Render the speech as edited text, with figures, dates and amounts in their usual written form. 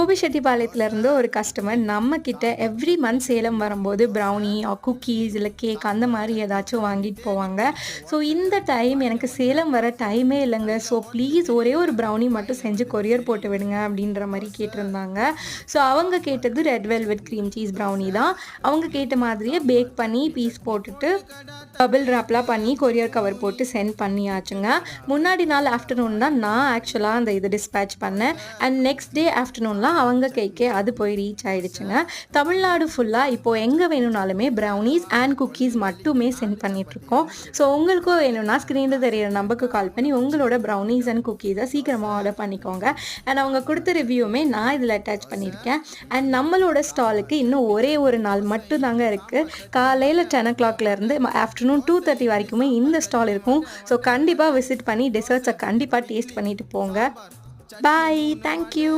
கோபிச்செட்டிப்பாளையத்துலேருந்து ஒரு கஸ்டமர் நம்மக்கிட்ட every month Salem வரும்போது ப்ரௌனி குக்கீஸ் இல்லை கேக் அந்த மாதிரி ஏதாச்சும் வாங்கிட்டு போவாங்க. ஸோ இந்த டைம் எனக்கு சேலம் வர டைமே இல்லைங்க. ஸோ ப்ளீஸ் ஒரே ஒரு ப்ரௌனி மட்டும் செஞ்சு கொரியர் போட்டு விடுங்க அப்படின்ற மாதிரி கேட்டிருந்தாங்க. ஸோ அவங்க கேட்டது red velvet cream cheese brownie தான். அவங்க கேட்ட மாதிரியே பேக் பண்ணி பீஸ் போட்டுட்டு பபிள் ரேப்லாம் பண்ணி கொரியர் கவர் போட்டு சென்ட் பண்ணியாச்சுங்க. முன்னாடி நாள் ஆஃப்டர்நூன் தான் நான் ஆக்சுவலாக அந்த இது டிஸ்பேச் பண்ணேன். அண்ட் நெக்ஸ்ட் டே ஆஃப்டர்நூன்லாம் அவங்க கைக்கே அது போய் ரீச் ஆயிடுச்சுங்க. தமிழ்நாடு ஃபுல்லாக இப்போது எங்கே வேணும்னாலுமே ப்ரௌனீஸ் அண்ட் குக்கீஸ் மட்டுமே சென்ட் பண்ணிகிட்ருக்கோம். ஸோ உங்களுக்கும் வேணும்னா ஸ்க்ரீனில் தெரியிற நம்பருக்கு கால் பண்ணி உங்களோட ப்ரௌனீஸ் அண்ட் குக்கீஸை சீக்கிரமாக ஆர்டர் பண்ணிக்கோங்க. அண்ட் அவங்க கொடுத்த ரிவ்யூமே நான் இதில் அட்டாச் பண்ணியிருக்கேன். அண்ட் நம்மளோட ஸ்டாலுக்கு இன்னும் ஒரே ஒரு நாள் மட்டும் தாங்க இருக்குது. காலையில் 10 o'clockலேருந்து ஆஃப்டர்நூன் 2:30 வரைக்குமே இந்த ஸ்டால் இருக்கும். ஸோ கண்டிப்பாக விசிட் பண்ணி டெசர்ட்ஸை கண்டிப்பாக டேஸ்ட் பண்ணிட்டு போங்க. பாய். தேங்க்யூ.